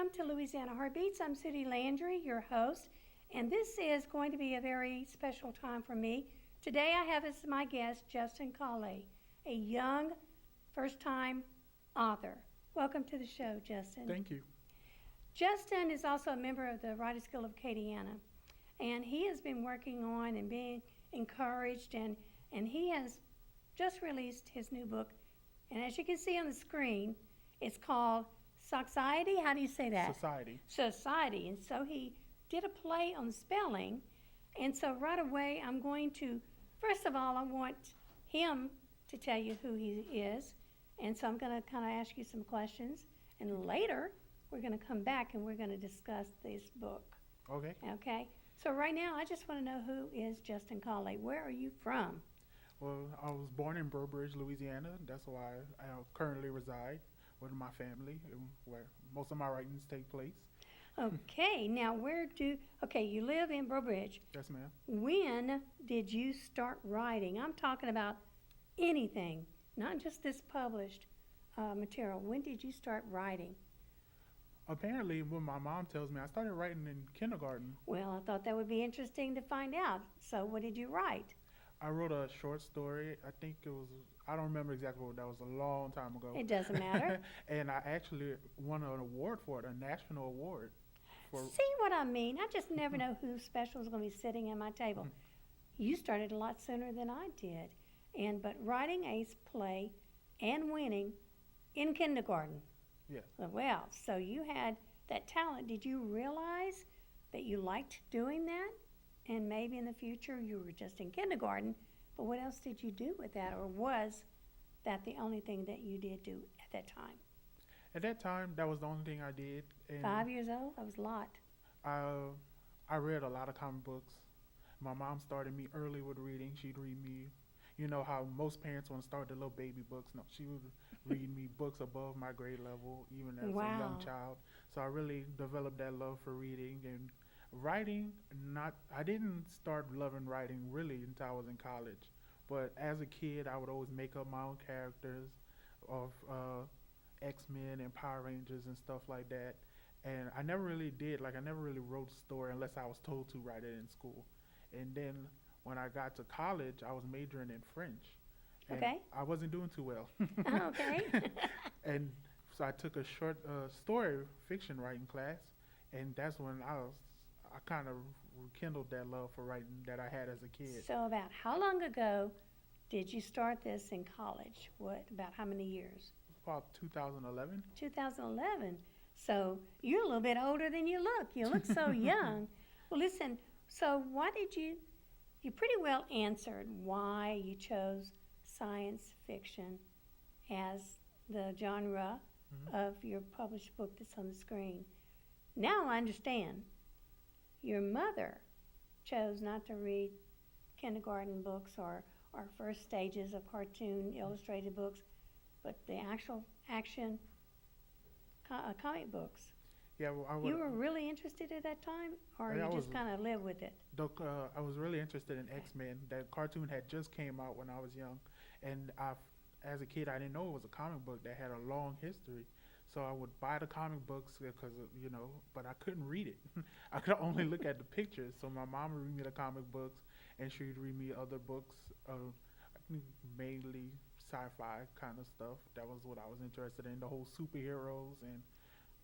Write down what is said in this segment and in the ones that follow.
Welcome to Louisiana Heartbeats. I'm Sudie Landry, your host, and this is going to be a very special time for me. Today I have as my guest Justin Cawley, a young first-time author. Welcome to the show, Justin. Thank you. Justin is also a member of the Writers Guild of Acadiana, and he has been working on and being encouraged, and he has just released his new book, and as you can see on the screen, it's called Society. How do you say that? Society. And so he did a play on spelling. And so right away, I'm going to, first of all, I want him to tell you who he is. And so I'm going to kind of ask you some questions. And later, we're going to come back and we're going to discuss this book. Okay. Okay. So right now, I just want to know, who is Justin Cawley? Where are you from? Well, I was born in Burbridge, Louisiana. That's why I currently reside with my family, where most of my writings take place. Okay, now you live in Burbridge. Yes, ma'am. When did you start writing? I'm talking about anything, not just this published material. When did you start writing? Apparently, what my mom tells me, I started writing in kindergarten. Well, I thought that would be interesting to find out. So what did you write? I wrote a short story. I think it was, I don't remember exactly what, that was a long time ago. It doesn't matter. And I actually won an award for it, a national award. See what I mean? I just never know who special is going to be sitting at my table. You started a lot sooner than I did. But writing a play and winning in kindergarten. Yeah. Well, so you had that talent. Did you realize that you liked doing that? And maybe in the future you were just in kindergarten, but what else did you do with that? Or was that the only thing that you did do at that time? At that time, that was the only thing I did. And 5 years old? That was a lot. I read a lot of comic books. My mom started me early with reading. She'd read me, you know how most parents want to start the little baby books. No, she would read me books above my grade level, even as a young child. So I really developed that love for reading and writing. I didn't start loving writing really until I was in college. But as a kid, I would always make up my own characters of X-Men and Power Rangers and stuff like that. And I never really wrote a story unless I was told to write it in school. And then when I got to college, I was majoring in French. And okay. I wasn't doing too well. Okay. And so I took a short story fiction writing class, and that's when I kind of rekindled that love for writing that I had as a kid. So about how long ago did you start this in college? About how many years? About 2011. 2011. So you're a little bit older than you look. You look so young. Well, listen, so why did you pretty well answered why you chose science fiction as the genre of your published book that's on the screen. Now I understand. Your mother chose not to read kindergarten books or first stages of cartoon illustrated books, but the actual action comic books. Yeah, well, you were really interested at that time, or you just kind of lived with it? I was really interested in X-Men. That cartoon had just came out when I was young, and as a kid, I didn't know it was a comic book that had a long history. So I would buy the comic books because, but I couldn't read it. I could only look at the pictures. So my mom would read me the comic books, and she would read me other books, mainly sci-fi kind of stuff. That was what I was interested in, the whole superheroes. And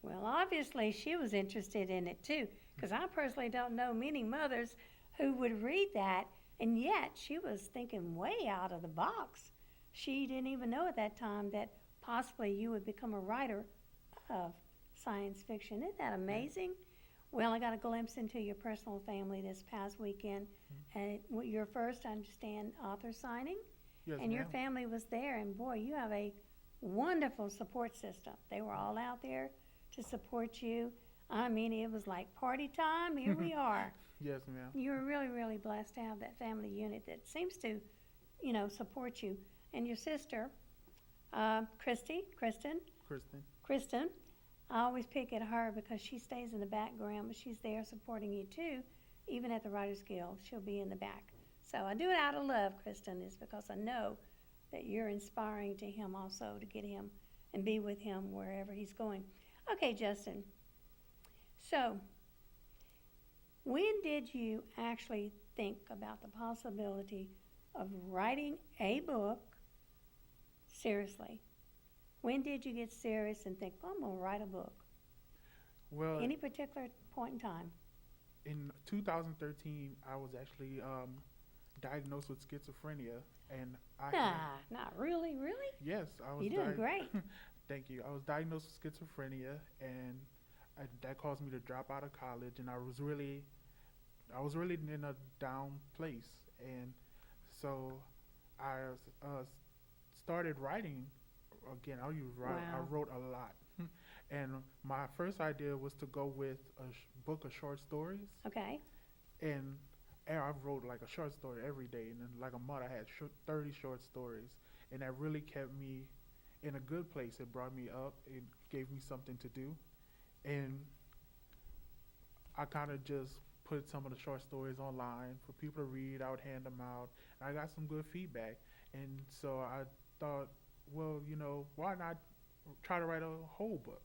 well, obviously she was interested in it too, because I personally don't know many mothers who would read that, and yet she was thinking way out of the box. She didn't even know at that time that possibly you would become a writer of science fiction. Isn't that amazing? Well, I got a glimpse into your personal family this past weekend. And your first, I understand, author signing. Yes, and your ma'am. family was there. And boy, you have a wonderful support system. They were all out there to support you. I mean, it was like party time. Here we are. Yes, ma'am. You're really, really blessed to have that family unit that seems to, support you. And your sister, Kristen. I always pick at her because she stays in the background, but she's there supporting you too. Even at the Writers Guild, she'll be in the back. So I do it out of love, Kristen, is because I know that you're inspiring to him also to get him and be with him wherever he's going. Okay, Justin, So, when did you actually think about the possibility of writing a book seriously? When did you get serious and think, I'm going to write a book? Well, Any particular point in time? in 2013, I was actually diagnosed with schizophrenia, and Not really, really? yes, I was. You're doing great. Thank you. I was diagnosed with schizophrenia, and that caused me to drop out of college, and I was really in a down place, and so I started writing again. I Wow. wrote a lot, and my first idea was to go with a book of short stories, Okay. and I wrote like a short story every day, and in like a month I had 30 short stories, and that really kept me in a good place. It brought me up. It gave me something to do, and I kind of just put some of the short stories online for people to read. I would hand them out, and I got some good feedback. And so I thought, well, why not try to write a whole book?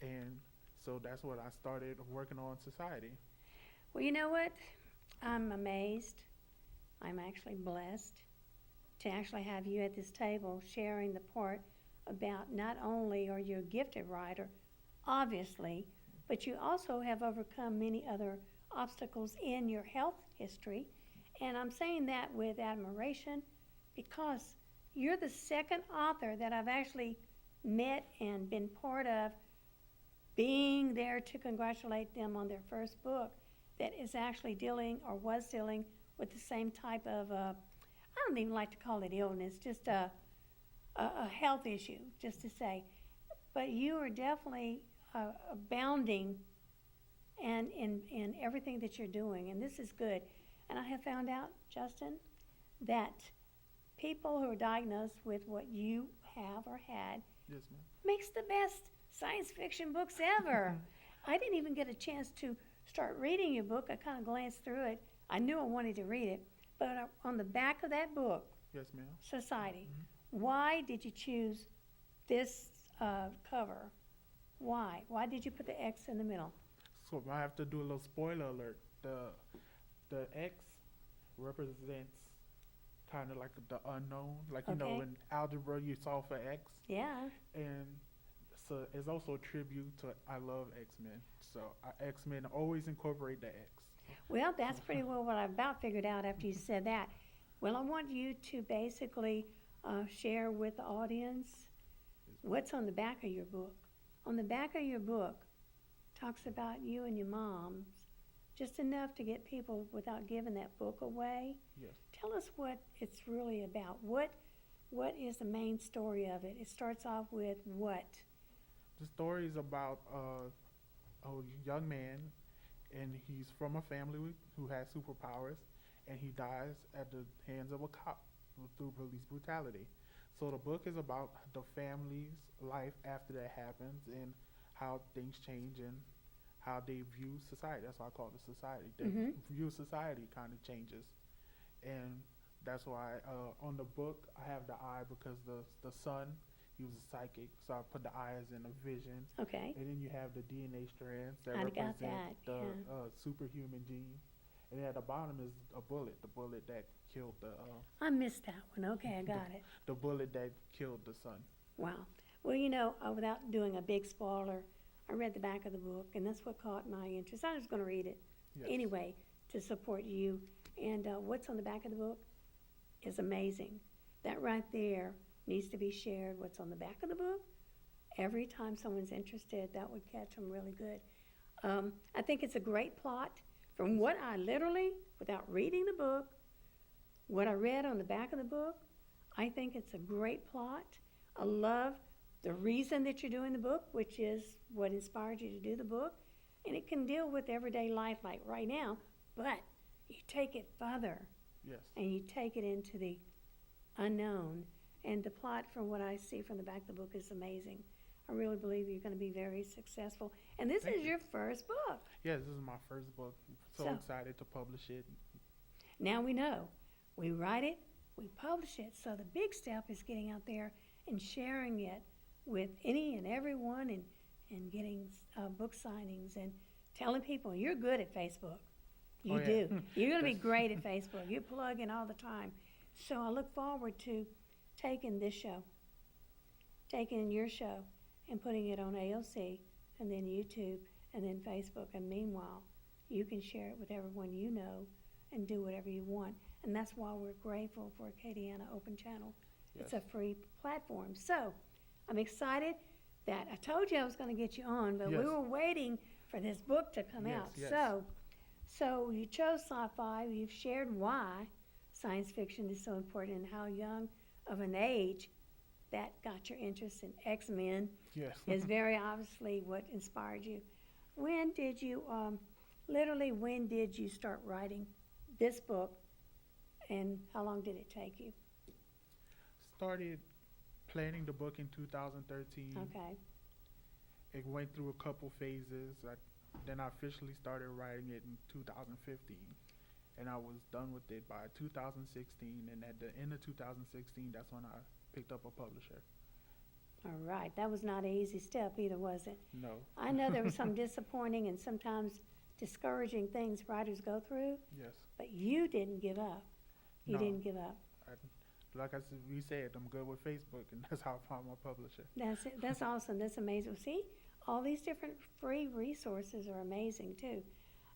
And so that's what I started working on Society. Well, you know what? I'm amazed. I'm actually blessed to actually have you at this table sharing the part about not only are you a gifted writer, obviously, but you also have overcome many other obstacles in your health history. And I'm saying that with admiration because you're the second author that I've actually met and been part of being there to congratulate them on their first book that is actually dealing or was dealing with the same type of, I don't even like to call it illness, just a health issue, just to say. But you are definitely abounding and in everything that you're doing, and this is good. And I have found out, Justin, that people who are diagnosed with what you have or had Yes, ma'am. makes the best science fiction books ever. I didn't even get a chance to start reading your book. I kind of glanced through it. I knew I wanted to read it, but on the back of that book, Yes, ma'am. Society, why did you choose this cover? Why? Why did you put the X in the middle? So I have to do a little spoiler alert. The X represents kind of like the unknown, like Okay. in algebra you solve for X, Yeah. and so it's also a tribute to I love X-Men. So X-Men always incorporate the X. Well, that's pretty well what I about figured out after you said that. Well, I want you to basically share with the audience what's on the back of your book. On the back of your book talks about you and your mom, just enough to get people without giving that book away. Yes. Tell us what it's really about. What is the main story of it? It starts off with what? The story is about a young man, and he's from a family who has superpowers, and he dies at the hands of a cop through police brutality. So the book is about the family's life after that happens and how things change and how they view society. That's why I call it society. They view society kind of changes, and that's why on the book I have the eye because the son, he was a psychic, so I put the eye as in a vision. Okay. And then you have the DNA strands that I got represent that, the yeah. superhuman gene. And then at the bottom is a bullet, the bullet that killed I missed that one. Okay, I got it. the bullet that killed the son. Wow. Well, without doing a big spoiler, I read the back of the book, and that's what caught my interest. I was going to read it Yes. anyway to support you. And what's on the back of the book is amazing. That right there needs to be shared. What's on the back of the book, every time someone's interested, that would catch them really good. I think it's a great plot. From what I literally, without reading the book, what I read on the back of the book, I think it's a great plot. I love the reason that you're doing the book, which is what inspired you to do the book. And it can deal with everyday life like right now, but you take it further Yes. and you take it into the unknown. And the plot, from what I see from the back of the book, is amazing. I really believe you're going to be very successful. And this Thank is you. your first book. Yes, this is my first book. So So- excited to publish it. Now we know. We write it, we publish it. So the big step is getting out there and sharing it with any and everyone and getting book signings and telling people you're good at Facebook. You Oh, yeah. do. You're going to be That's- great at Facebook. You plug in all the time. So I look forward to taking this show, taking your show, and putting it on AOC, and then YouTube, and then Facebook. And meanwhile, you can share it with everyone you know and do whatever you want. And that's why we're grateful for Acadiana Open Channel. It's a Yes. free platform. So I'm excited that I told you I was going to get you on, but we Yes. were waiting for this book to come Yes, out. yes. So you chose sci-fi. You've shared why science fiction is so important and how young of an age that got your interest in X-Men Yes. is very obviously what inspired you. When did you, literally, when did you start writing this book, and how long did it take you? Started planning the book in 2013. Okay, It went through a couple phases. Then I officially started writing it in 2015. And I was done with it by 2016. And at the end of 2016, that's when I picked up a publisher. all right. That was not an easy step either, was it? No. I know there were some disappointing and sometimes discouraging things writers go through, Yes. but you didn't give up. You No. didn't give up. Like I said, we said, I'm good with Facebook, and that's how I found my publisher. That's it. That's awesome. That's amazing. See, all these different free resources are amazing too.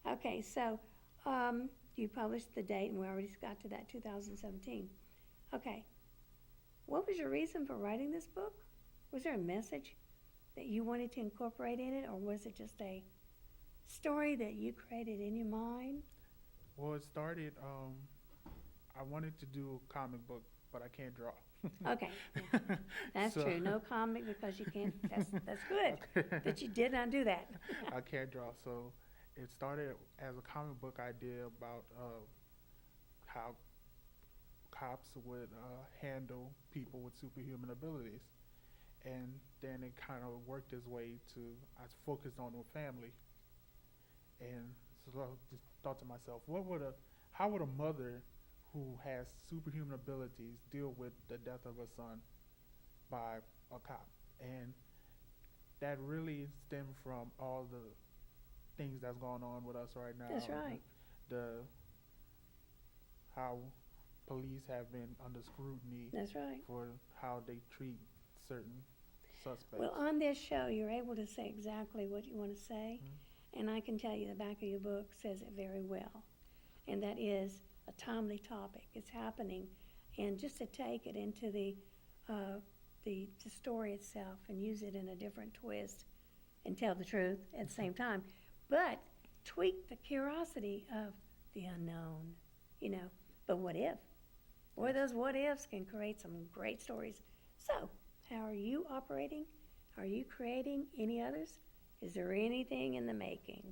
Okay, so you published the date, and we already got to that 2017. Okay, what was your reason for writing this book? Was there a message that you wanted to incorporate in it, or was it just a story that you created in your mind? Well, it started, I wanted to do a comic book, but I can't draw. Okay, yeah, that's So- true. No comic because you can't. That's good that you did not do that. I can't draw, so it started as a comic book idea about how cops would handle people with superhuman abilities, and then it kind of worked its way to I focused on the family, and so I just thought to myself, how would a mother who has superhuman abilities deal with the death of a son by a cop? And that really stemmed from all the things that's going on with us right now. That's right. How police have been under scrutiny That's right. for how they treat certain suspects. Well, on this show, you're able to say exactly what you want to say, and I can tell you the back of your book says it very well, and that is a timely topic. It's happening, and just to take it into the story itself and use it in a different twist and tell the truth at the same time, but tweak the curiosity of the unknown, you know. But what if? Boy, those what ifs can create some great stories. So, how are you operating? Are you creating any others? Is there anything in the making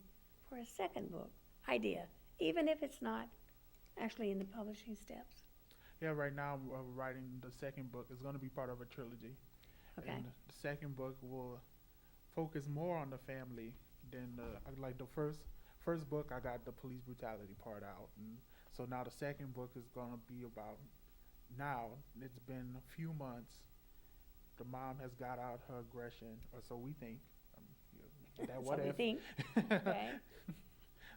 for a second book idea, even if it's not actually in the publishing steps? Yeah, right now I'm writing the second book. It's going to be part of a trilogy. Okay. And the second book will focus more on the family than like the first book. I got the police brutality part out, and so now the second book is going to be about now. It's been a few months. The mom has got out her aggression, or so we think. That So what we if? think. Okay.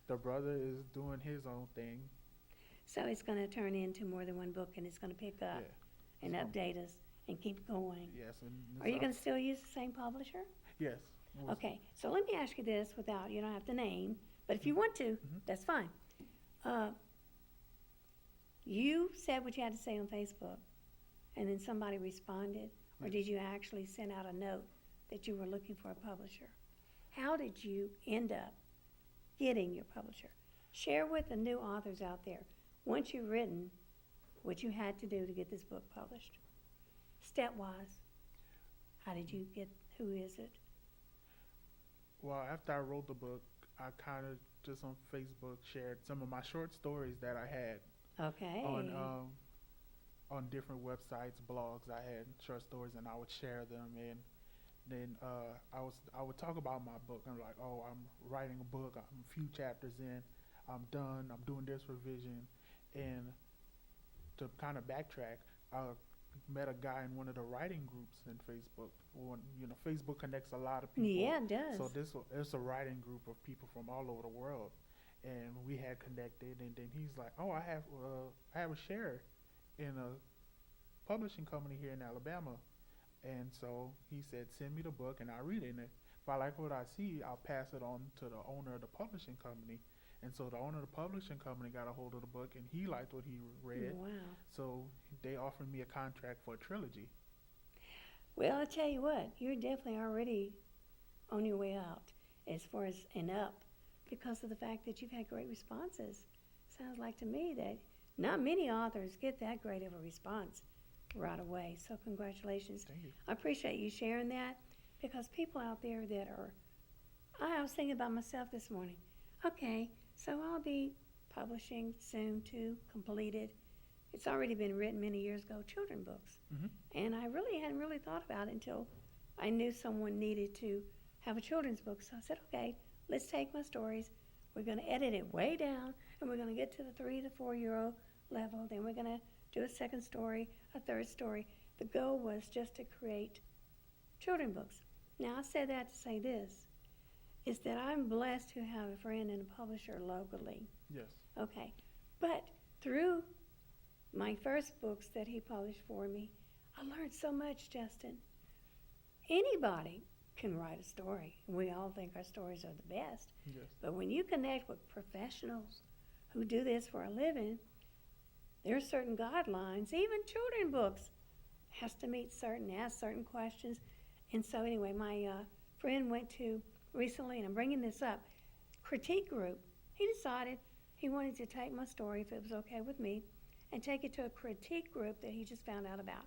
The brother is doing his own thing. So it's going to turn into more than one book, and it's going to pick up and So- update us and keep going. Yes. And Are you going to still use the same publisher? Yes. Okay, so let me ask you this without, you don't have to name, but if you want to, that's fine. You said what you had to say on Facebook, and then somebody responded, or Yes. did you actually send out a note that you were looking for a publisher? How did you end up getting your publisher? Share with the new authors out there, once you've written, what you had to do to get this book published. Stepwise, how did you get, who is it? Well, after I wrote the book, I kind of just on Facebook shared some of my short stories that I had Okay. on different websites, blogs. I had short stories, and I would share them. And then I would talk about my book. I'm like, oh, I'm writing a book. I'm a few chapters in. I'm done. I'm doing this revision, and to kind of backtrack, met a guy in one of the writing groups in Facebook. Facebook connects a lot of people. Yeah, it does. So it's a writing group of people from all over the world, and we had connected. And then he's like, "Oh, I have a share in a publishing company here in Alabama," and so he said, "Send me the book, and I'll read it. And if I like what I see, I'll pass it on to the owner of the publishing company." And so the owner of the publishing company got a hold of the book, and he liked what he read. Wow. So they offered me a contract for a trilogy. Well, I tell you what, you're definitely already on your way out as far as and up because of the fact that you've had great responses. Sounds like to me that not many authors get that great of a response right away. So congratulations. Thank you. I appreciate you sharing that because people out there that are, I was thinking about myself this morning. Okay, so I'll be publishing soon to completed. It's already been written many years ago, children books. Mm-hmm. And I really hadn't really thought about it until I knew someone needed to have a children's book. So I said, okay, let's take my stories. We're going to edit it way down, and we're going to get to the 3 to 4 year old level. Then we're going to do a second story, a third story. The goal was just to create children books. Now, I said that to say this, is that I'm blessed to have a friend and a publisher locally. Yes. Okay. But through my first books that he published for me, I learned so much, Justin. Anybody can write a story. We all think our stories are the best. Yes. But when you connect with professionals who do this for a living, there are certain guidelines. Even children books has to meet ask certain questions. And so anyway, my friend went to recently, and I'm bringing this up, critique group. He decided he wanted to take my story, if it was okay with me, and take it to a critique group that he just found out about.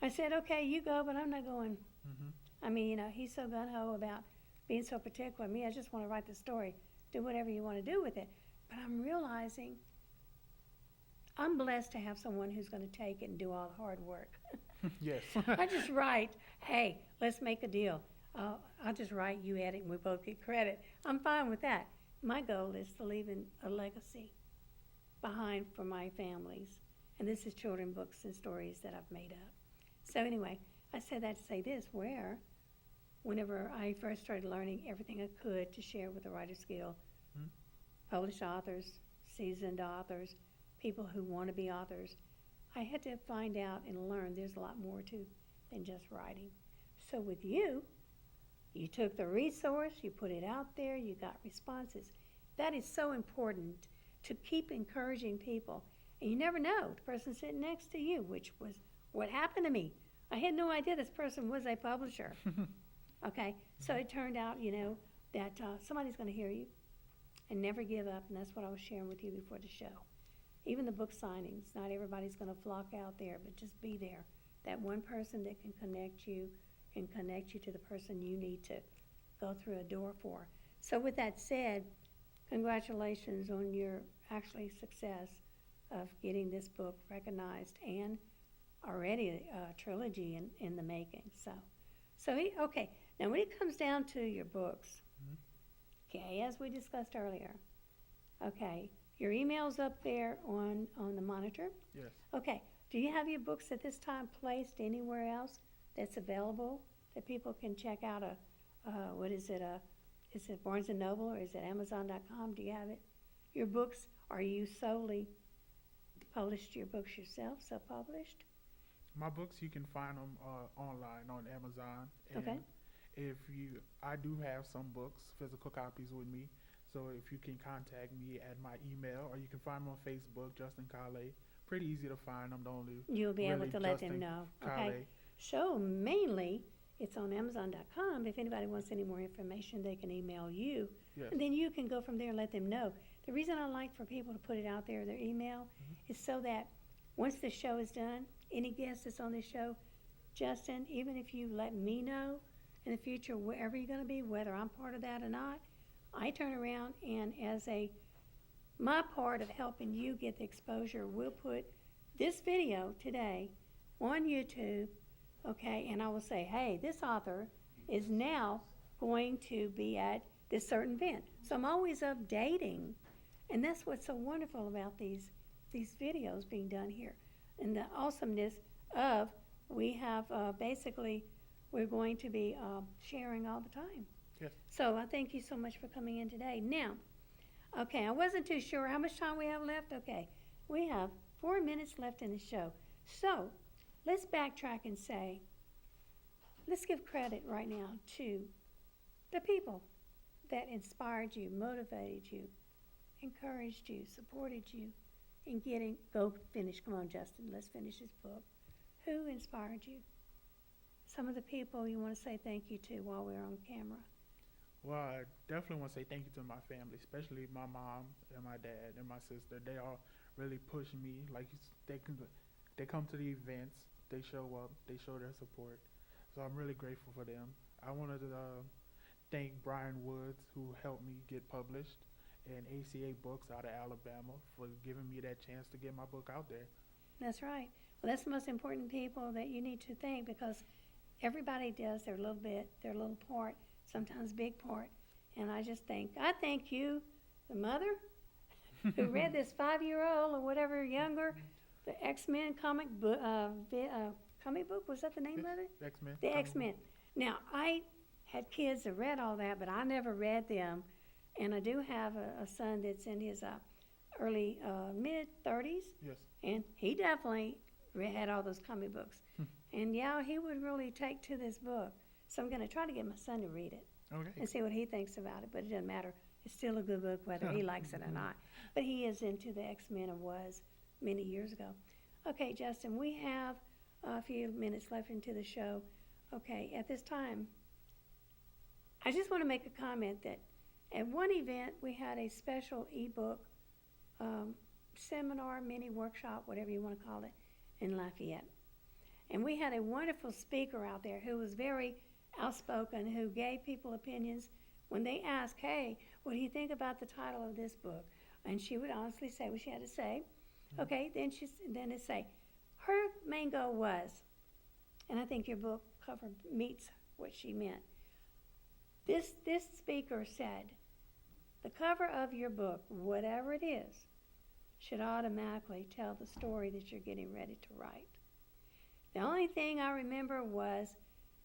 I said, okay, you go, but I'm not going. Mm-hmm. I mean, he's so gung-ho about being so particular. Me, I just want to write the story. Do whatever you want to do with it. But I'm realizing I'm blessed to have someone who's going to take it and do all the hard work. Yes. I just write, hey, let's make a deal. I'll just write, you edit, and we both get credit. I'm fine with that. My goal is to leave a legacy behind for my families. And this is children books and stories that I've made up. So anyway, I said that to say this, whenever I first started learning everything I could to share with the Writer's Guild, published authors, seasoned authors, people who want to be authors, I had to find out and learn there's a lot more to than just writing. So with you, you took the resource, you put it out there, you got responses. That is so important to keep encouraging people. And you never know, the person sitting next to you, which was what happened to me. I had no idea this person was a publisher. Okay, so it turned out, that somebody's going to hear you and never give up, and that's what I was sharing with you before the show. Even the book signings, not everybody's going to flock out there, but just be there. That one person that can connect you to the person you need to go through a door for. So with that said, congratulations on your actually success of getting this book recognized and already a trilogy in the making. Okay, now when it comes down to your books, okay, as we discussed earlier, okay, your email's up there on the monitor. Yes. Okay, do you have your books at this time placed anywhere else that's available that people can check out? Is it Barnes & Noble or is it Amazon.com? Do you have it? Your books, are you solely published your books yourself, self-published? My books, you can find them online on Amazon. And Okay. I do have some books, physical copies with me. So if you can contact me at my email, or you can find them on Facebook, Justin Kale. Pretty easy to find. I'm the only. You'll be able really to let them Justin know. Kale. Okay. So mainly, it's on Amazon.com. If anybody wants any more information, they can email you. Yes. And then you can go from there and let them know. The reason I like for people to put it out there, their email, is so that once the show is done, any guest that's on the show, Justin, even if you let me know in the future wherever you're going to be, whether I'm part of that or not, I turn around and my part of helping you get the exposure, we'll put this video today on YouTube, okay, and I will say, hey, this author is now going to be at this certain event. So I'm always updating, and that's what's so wonderful about these videos being done here, and the awesomeness of, we have basically, we're going to be sharing all the time. Yes. So I thank you so much for coming in today. Now, okay, I wasn't too sure how much time we have left. Okay, we have 4 minutes left in the show. So let's backtrack and say, let's give credit right now to the people that inspired you, motivated you, encouraged you, supported you in getting, go finish, come on Justin, let's finish this book. Who inspired you? Some of the people you want to say thank you to while we're on camera. Well, I definitely want to say thank you to my family, especially my mom and my dad and my sister. They all really push me. Like, they come to the events, they show up, they show their support. So I'm really grateful for them. I wanted to thank Brian Woods, who helped me get published, and ACA Books out of Alabama for giving me that chance to get my book out there. That's right. Well, that's the most important people that you need to thank, because everybody does their little bit, their little part, sometimes big part. And I thank you, the mother, who read this 5-year-old or whatever younger, the X-Men comic book, was that the name of it? X-Men. The X-Men. Now, I had kids that read all that, but I never read them. And I do have a son that's in his early, mid-30s. Yes. And he definitely had all those comic books. And yeah, he would really take to this book. So I'm going to try to get my son to read it Okay. and see what he thinks about it. But it doesn't matter. It's still a good book whether he likes it or not. But he is into the X-Men, and was many years ago. Okay, Justin, we have a few minutes left into the show. Okay, at this time, I just want to make a comment that at one event we had a special ebook seminar, mini workshop, whatever you want to call it, in Lafayette. And we had a wonderful speaker out there who was very outspoken, who gave people opinions when they asked, hey, what do you think about the title of this book? And she would honestly say what she had to say. Okay, then it'd say, her main goal was, and I think your book cover meets what she meant. This speaker said, the cover of your book, whatever it is, should automatically tell the story that you're getting ready to write. The only thing I remember was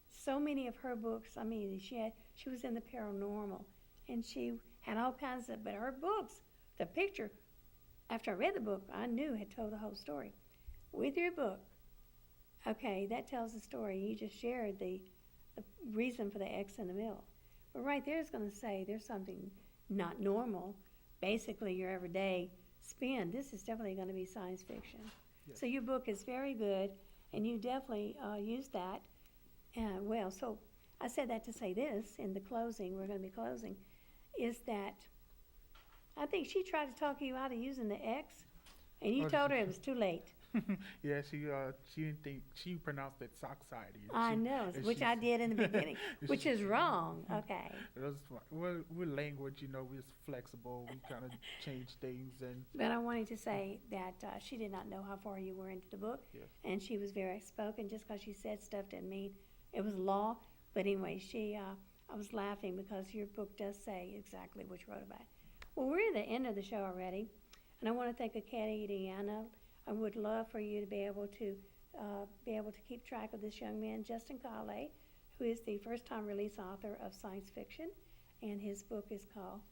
so many of her books, I mean, she was in the paranormal, and she had all kinds of, but her books, the picture, after I read the book, I knew had told the whole story. With your book, okay, that tells the story. You just shared the reason for the X in the middle. But right there is going to say there's something not normal, basically your everyday spin. This is definitely going to be science fiction. Yes. So your book is very good, and you definitely use that. Well, so I said that to say this in the closing, we're going to be closing, is that I think she tried to talk you out of using the X, and you told her it was too late. Yeah, she didn't think, she pronounced it Sockside. I know, which I did in the beginning, which is wrong. Okay. We're language, we're flexible. We kind of change things. But I wanted to say that she did not know how far you were into the book, Yes. and she was very outspoken. Just because she said stuff didn't mean it was law. But anyway, I was laughing because your book does say exactly what you wrote about. Well, we're at the end of the show already, and I want to thank Acadiana. I would love for you to be able to keep track of this young man, Justin Colley, who is the first-time release author of science fiction, and his book is called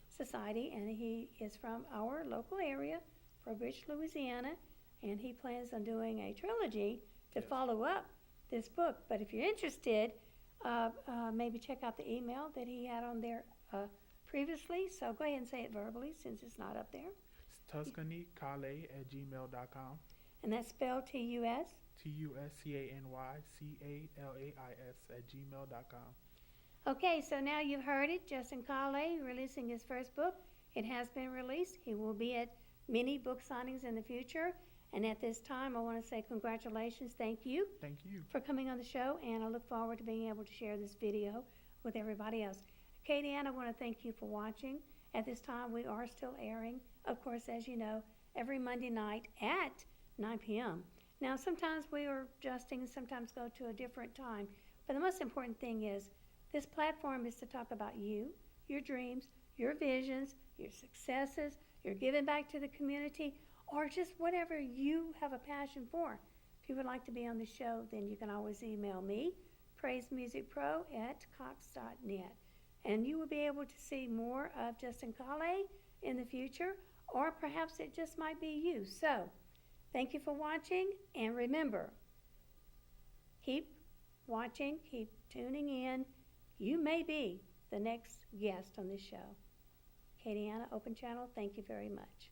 Society, and he is from our local area, Fort Bridge, Louisiana, and he plans on doing a trilogy to follow up this book. But if you're interested, maybe check out the email that he had on there previously. So go ahead and say it verbally since it's not up there. TuscanyCalais@gmail.com. And that's spelled T-U-S? TuscanyCalais@gmail.com. Okay, so now you've heard it. Justin Colley releasing his first book. It has been released. He will be at many book signings in the future. And at this time, I want to say congratulations. Thank you. Thank you. For coming on the show, and I look forward to being able to share this video with everybody else. Katie Ann, I want to thank you for watching. At this time, we are still airing, of course, as you know, every Monday night at 9 p.m. Now, sometimes we are adjusting and sometimes go to a different time. But the most important thing is this platform is to talk about you, your dreams, your visions, your successes, your giving back to the community, or just whatever you have a passion for. If you would like to be on the show, then you can always email me, praisemusicpro@cox.net. And you will be able to see more of Justin Cale in the future, or perhaps it just might be you. So, thank you for watching, and remember, keep watching, keep tuning in. You may be the next guest on this show. Acadiana Open Channel, thank you very much.